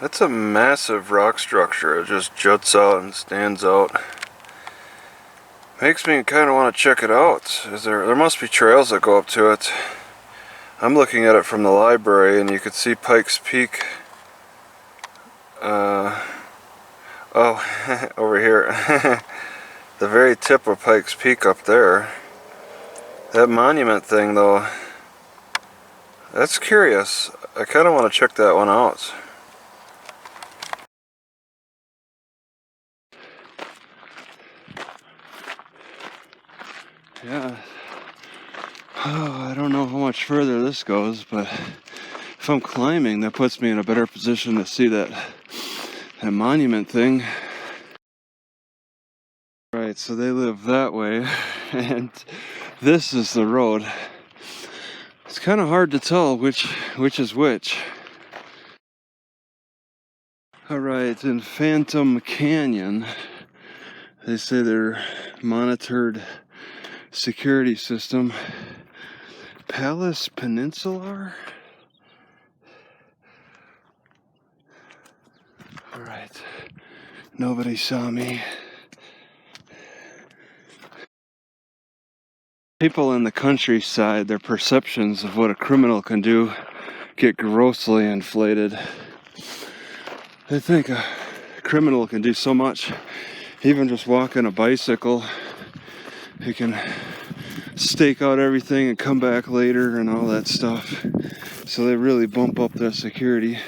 That's a massive rock structure. It just juts out and stands out. Makes me kind of want to check it out. There must be trails that go up to it. I'm looking at it from the library and you could see Pikes Peak. Oh, over here. The very tip of Pikes Peak up there. That monument thing though, that's curious. I kind of want to check that one out. Yeah. Oh, I don't know how much further this goes, but if I'm climbing, that puts me in a better position to see that monument thing. Right, so they live that way, and this is the road. It's kind of hard to tell which is which. Alright, in Phantom Canyon, they say they're monitored security system. Palace Peninsular? Alright, nobody saw me. People in the countryside, their perceptions of what a criminal can do get grossly inflated. They think a criminal can do so much, even just walking a bicycle. He can stake out everything and come back later and all that stuff. So they really bump up their security.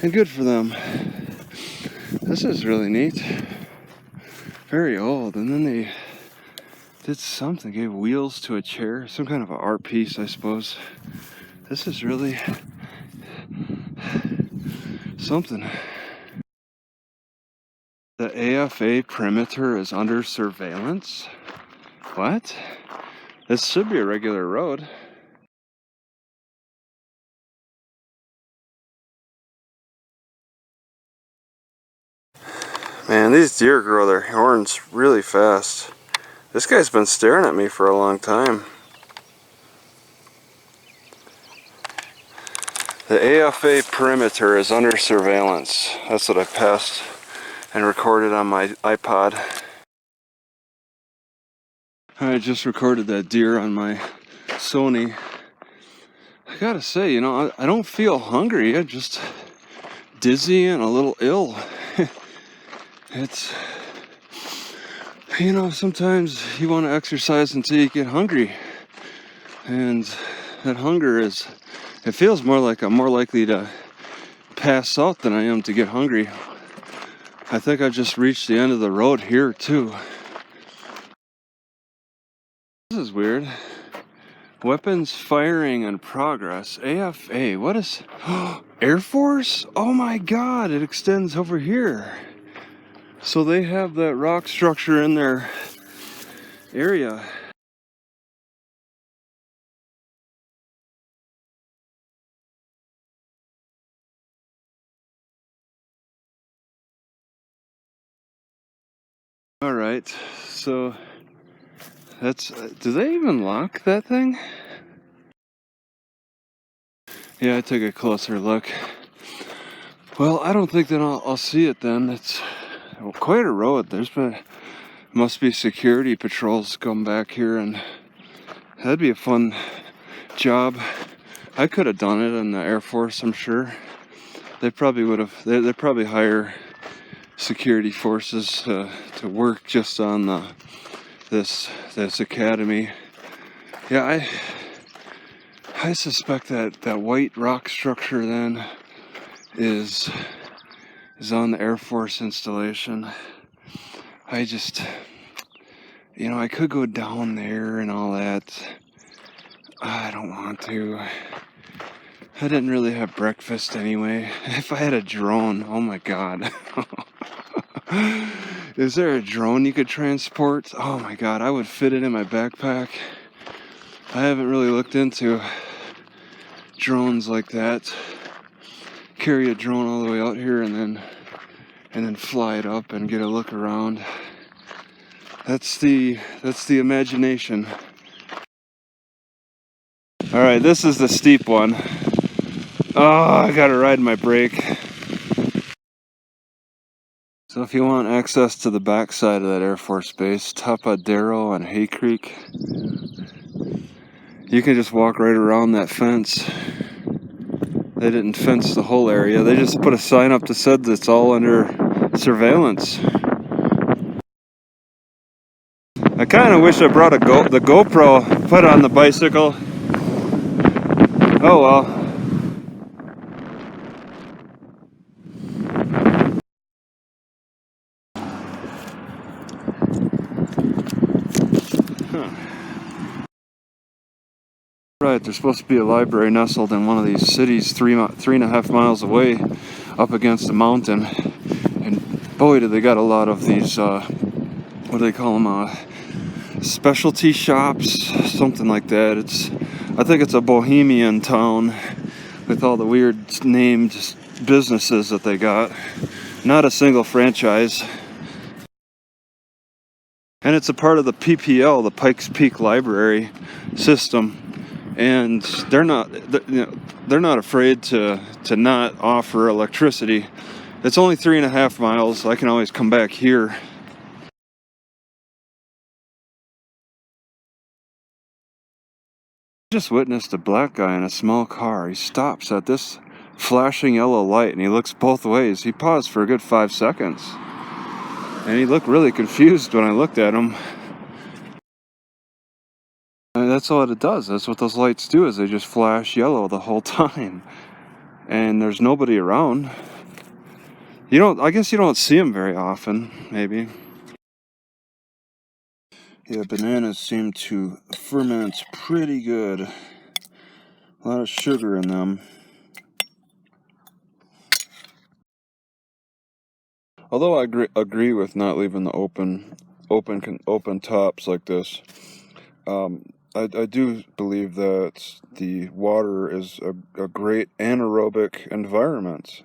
And good for them. This is really neat. Very old. And then they did something, gave wheels to a chair. Some kind of an art piece, I suppose. This is really something. The AFA perimeter is under surveillance? What? This should be a regular road. Man, these deer grow their horns really fast. This guy's been staring at me for a long time. The AFA perimeter is under surveillance. That's what I passed and recorded on my iPod. I just recorded that deer on my Sony. I gotta say, you know, I don't feel hungry. I'm just dizzy and a little ill. It's, you know, sometimes you want to exercise until you get hungry. And that hunger is, it feels more like I'm more likely to pass out than I am to get hungry. I think I've just reached the end of the road here too. This is weird. Weapons firing in progress. AFA, what is, Air Force? Oh my God, it extends over here. So they have that rock structure in their area. All right, so that's, do they even lock that thing? Yeah, I took a closer look. Well, I don't think that I'll see it then. It's quite a road. Must be security patrols come back here, and that'd be a fun job. I could have done it in the Air Force, I'm sure. They probably would have, they probably hire security forces to work just on this academy. Yeah, I suspect that white rock structure then is on the Air Force installation. I just, you know, I could go down there and all that. I don't want to. I didn't really have breakfast anyway. If I had a drone, oh my God. Is there a drone you could transport? Oh my God, I would fit it in my backpack. I haven't really looked into drones like that. Carry a drone all the way out here and then fly it up and get a look around. That's the imagination. All right, this is the steep one. Oh, I gotta ride my brake. So if you want access to the backside of that Air Force Base, Tapadero and Hay Creek, you can just walk right around that fence. They didn't fence the whole area. They just put a sign up that said it's all under surveillance. I kind of wish I brought the GoPro, put on the bicycle. Oh well. Right, there's supposed to be a library nestled in one of these cities 3.5 miles away up against a mountain. And boy, do they got a lot of these, what do they call them, specialty shops, something like that. I think it's a bohemian town with all the weird named businesses that they got. Not a single franchise. And it's a part of the PPL, the Pikes Peak Library system. And they're not afraid to not offer electricity. It's only 3.5 miles, so I can always come back here. I just witnessed a black guy in a small car. He stops at this flashing yellow light and he looks both ways. He paused for a good 5 seconds. And he looked really confused when I looked at him. And that's all it does. That's what those lights do, is they just flash yellow the whole time. And there's nobody around. I guess you don't see them very often, maybe. Yeah, bananas seem to ferment pretty good. A lot of sugar in them. Although I agree with not leaving the open tops like this. I do believe that the water is a great anaerobic environment,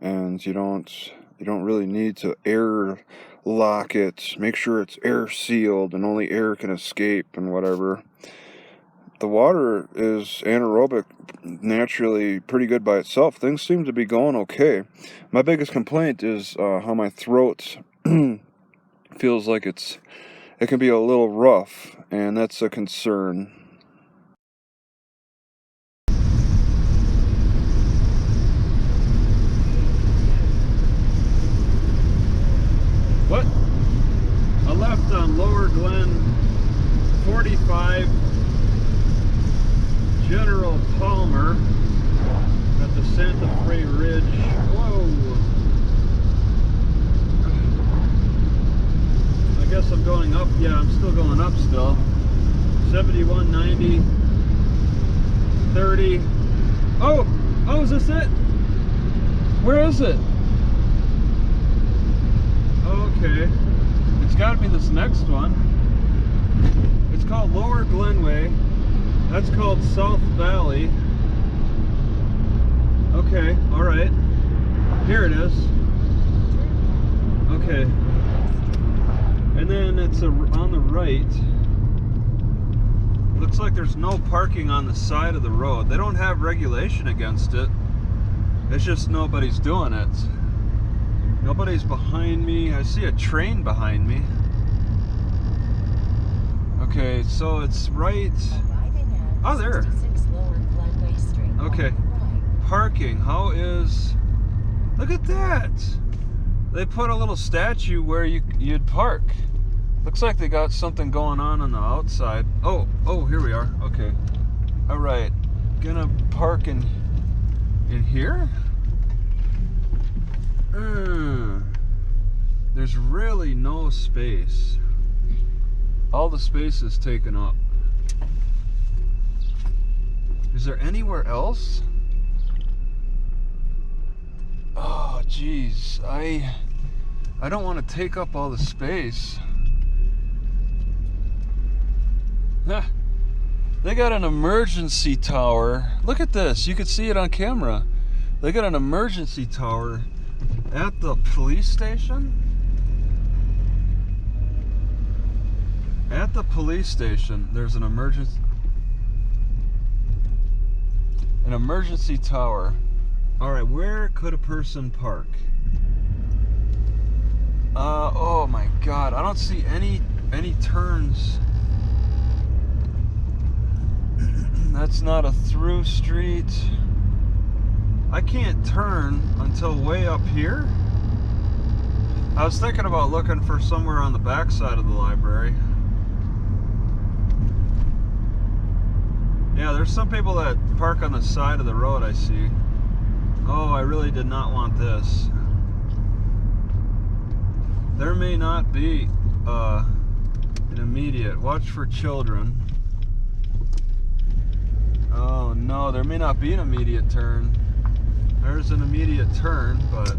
and you don't really need to air lock it, make sure it's air sealed and only air can escape and whatever. The water is anaerobic naturally pretty good by itself. Things seem to be going okay. My biggest complaint is how my throat feels like it can be a little rough, and that's a concern. What? I left on Lower Glen 45 General Palmer at the Santa Fe Ridge. Whoa! I guess I'm going up. Yeah, I'm still going up still. 71, 90, 30. Oh, is this it? Where is it? Okay. It's got to be this next one. It's called Lower Glenway. That's called South Valley. Okay, alright. Here it is. Okay. And then it's on the right. Looks like there's no parking on the side of the road. They don't have regulation against it. It's just nobody's doing it. Nobody's behind me. I see a train behind me. Okay, so it's right... Oh, there. Okay. Parking. How is... Look at that. They put a little statue where you'd park. Looks like they got something going on the outside. Oh, here we are. Okay. All right. Gonna park in here? There's really no space. All the space is taken up. Is there anywhere else? Oh, geez. I don't want to take up all the space. They got an emergency tower. Look at this. You could see it on camera. They got an emergency tower at the police station. At the police station, there's an emergency tower. All right, where could a person park? Oh my God, I don't see any turns. That's not a through street. I can't turn until way up here. I was thinking about looking for somewhere on the back side of the library. Yeah, there's some people that park on the side of the road, I see. Oh, I really did not want this. There may not be an immediate. Watch for children. Oh no, there may not be an immediate turn. There's an immediate turn, but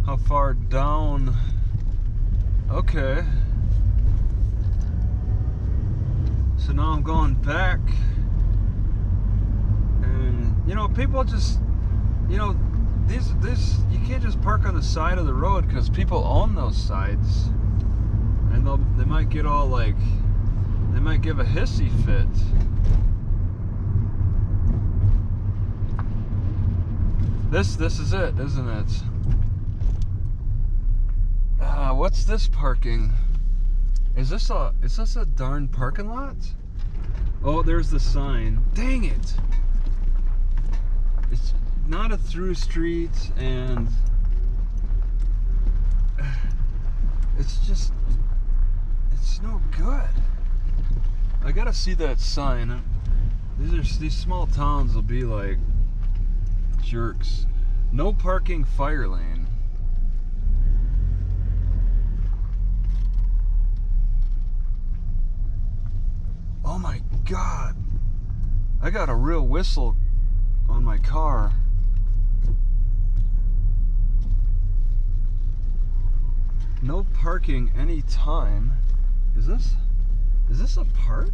how far down? Okay. So now I'm going back, and you know, people just, you know, these you can't just park on the side of the road because people own those sides, and they might get all like, they might give a hissy fit. This is it, isn't it? What's this parking? Is this a darn parking lot? Oh, there's the sign. Dang it! It's not a through street, and it's no good. I gotta see that sign. These small towns will be like jerks. No parking, fire lane. Oh my God, I got a real whistle on my car. No parking anytime. Is this a park?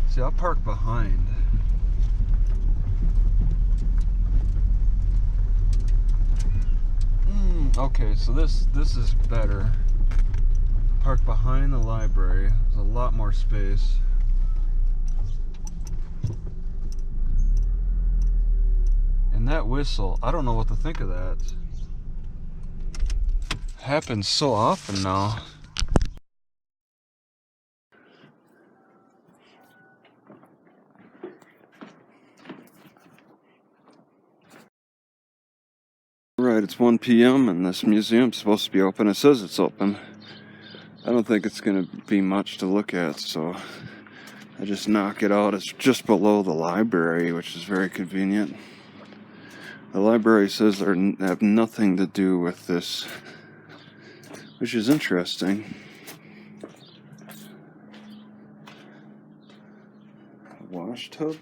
See, I'll park behind. Okay, so this is better. Park behind the library. There's a lot more space. And that whistle, I don't know what to think of that. Happens so often now. Right, it's 1 p.m. and this museum's supposed to be open. It says it's open. I don't think it's going to be much to look at, so I just knock it out. It's just below the library, which is very convenient. The library says they have nothing to do with this, which is interesting. A wash tub?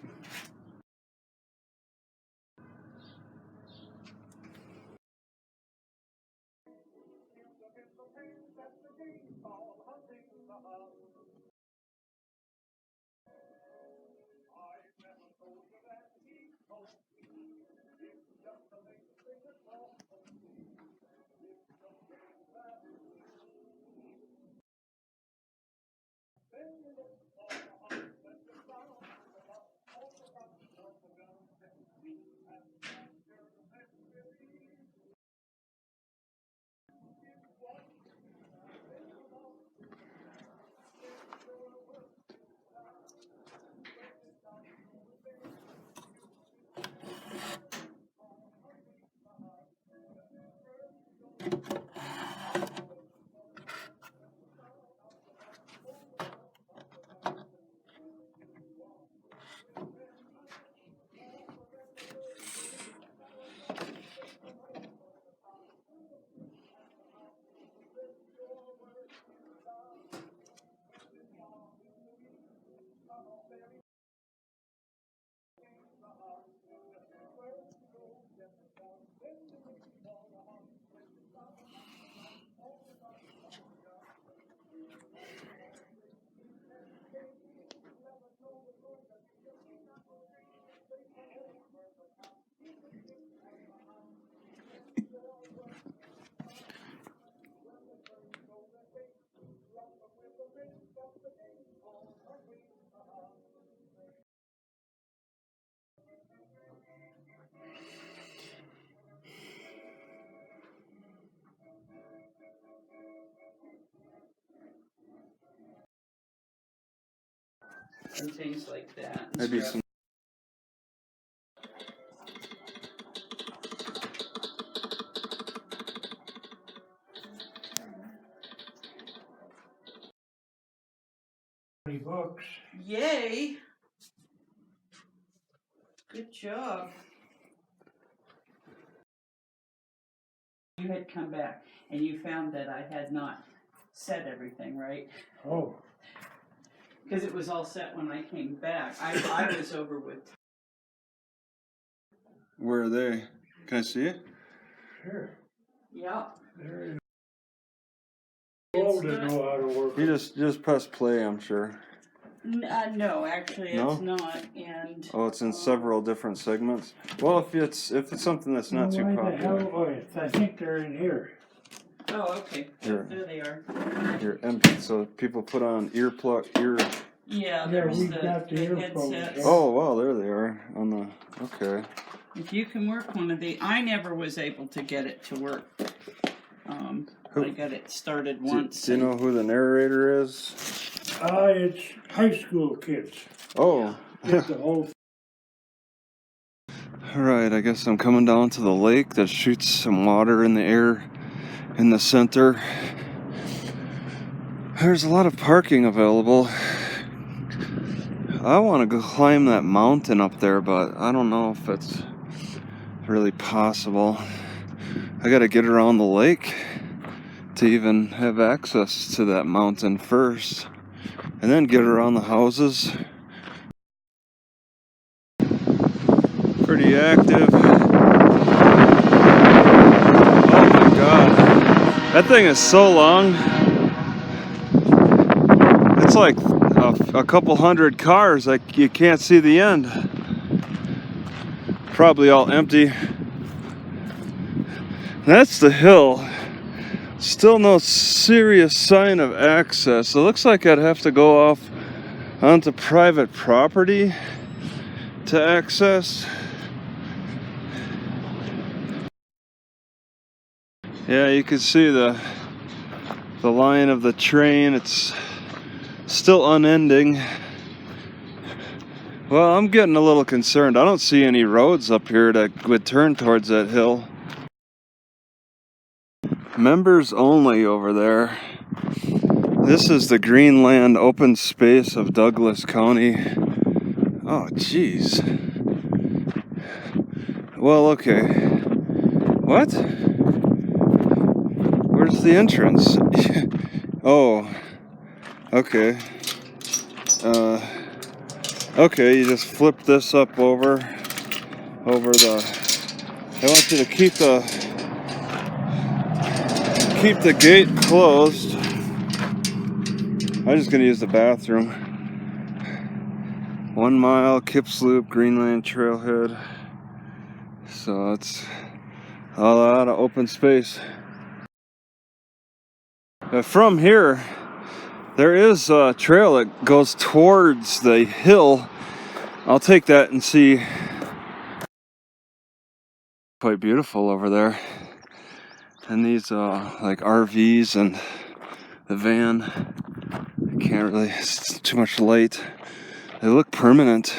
and things like that. Maybe some. $20. Yay! Good job. You had come back and you found that I had not set everything right. Oh, Because it was all set when I came back. I was over with. Where are they? Can I see it? sure. Yeah. There is. It's Old to not- know how to work. You just press play, I'm sure. No, actually, No? it's not. And Oh, it's in several different segments. Well, if it's something that's not too Why the popular, hell? Oh, I think they're in here. oh, okay. Here. There they are. you're empty. So people put on ear. Yeah, Yeah, there's we've got the earphones. headsets. Oh, wow, there they are on the. Okay. If you can work one of the, I never was able to get it to work. I got it started once. Do you know who the narrator is? It's high school kids. Oh. Get the whole. Alright, I guess I'm coming down to the lake that shoots some water in the air in the center. There's a lot of parking available. I want to go climb that mountain up there, but I don't know if it's really possible. I gotta get around the lake to even have access to that mountain first, and then get around the houses. Pretty active. Oh my god. That thing is so long. It's like a couple hundred cars. Like you can't see the end. Probably all empty. That's the hill. Still no serious sign of access. It looks like I'd have to go off onto private property to access. Yeah, you can see the line of the train. It's still unending. Well, I'm getting a little concerned. I don't see any roads up here that would turn towards that hill. Members only over there. This is the Greenland open space of Douglas County. Oh, jeez. Well, okay. What? Where's the entrance? Oh, okay. Okay, you just flip this up over the. I want you to keep the gate closed. I'm just gonna use the bathroom. 1 mile, Kips Loop, Greenland Trailhead. So it's a lot of open space. From here, there is a trail that goes towards the hill. I'll take that and see. Quite beautiful over there. And these like RVs and the van. I can't really, it's too much light. They look permanent.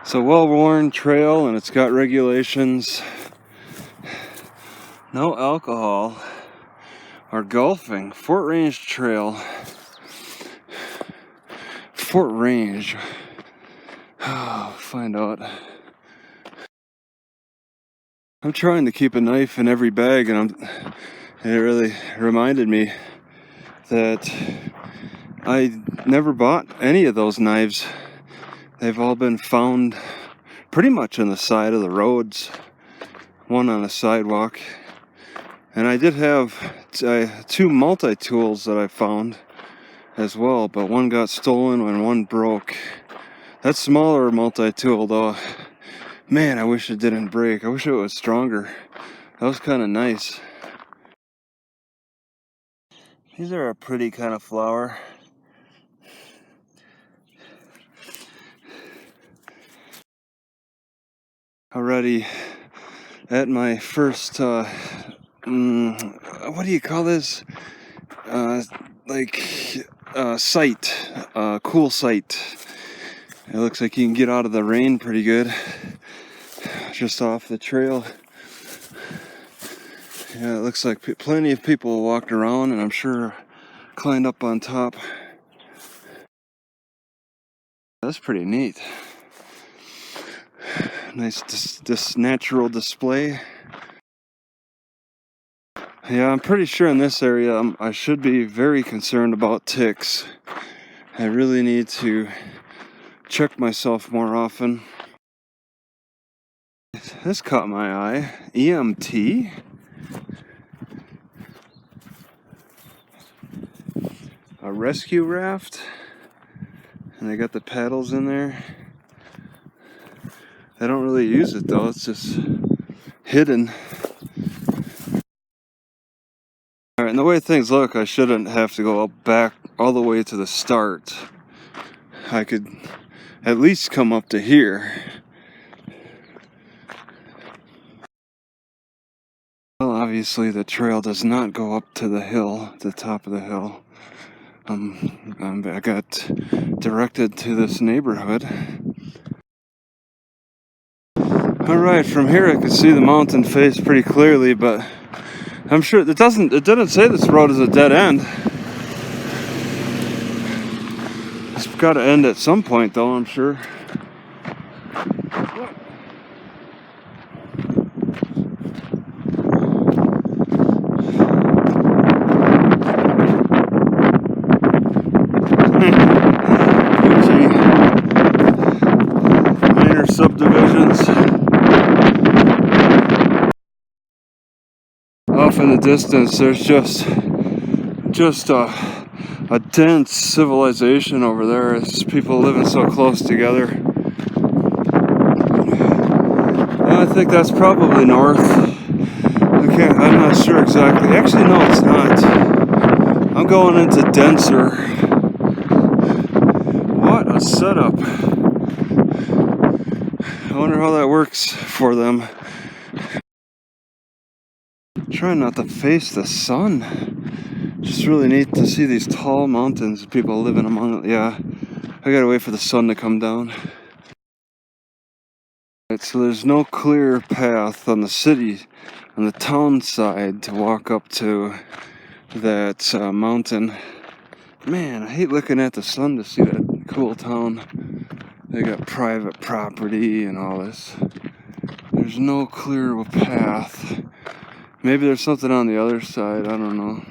It's a well-worn trail and it's got regulations. No alcohol or golfing. Fort Range Trail. Fort Range. Oh, find out. I'm trying to keep a knife in every bag, and it really reminded me that I never bought any of those knives. They've all been found pretty much on the side of the roads, one on a sidewalk. And I did have two multi-tools that I found as well, but one got stolen and one broke. That smaller multi-tool though, man, I wish it didn't break. I wish it was stronger. That was kind of nice. These are a pretty kind of flower. Already at my first, what do you call this? Like site, cool site. It looks like you can get out of the rain pretty good, just off the trail. Yeah, it looks like plenty of people walked around, and I'm sure climbed up on top. That's pretty neat. Nice this natural display. Yeah, I'm pretty sure in this area I should be very concerned about ticks. I really need to check myself more often. This caught my eye. EMT? A rescue raft? And they got the paddles in there. They don't really use it though, it's just hidden. Alright, and the way things look, I shouldn't have to go back all the way to the start. I could at least come up to here. Well, obviously the trail does not go up to the hill, the top of the hill. I got directed to this neighborhood. Alright, from here I can see the mountain face pretty clearly, but I'm sure it didn't say this road is a dead end. It's got to end at some point though, I'm sure. Minor subdivisions. Off in the distance, there's just a dense civilization over there. It's people living so close together. I think that's probably north. I'm not sure exactly. Actually, no, it's not. I'm going into denser. What a setup. I wonder how that works for them. Trying not to face the sun. Just really neat to see these tall mountains, people living among it. Yeah, I gotta wait for the sun to come down. Right, so there's no clear path on the city, on the town side, to walk up to that mountain. Man, I hate looking at the sun to see that cool town. They got private property and all this. There's no clear path. Maybe there's something on the other side, I don't know.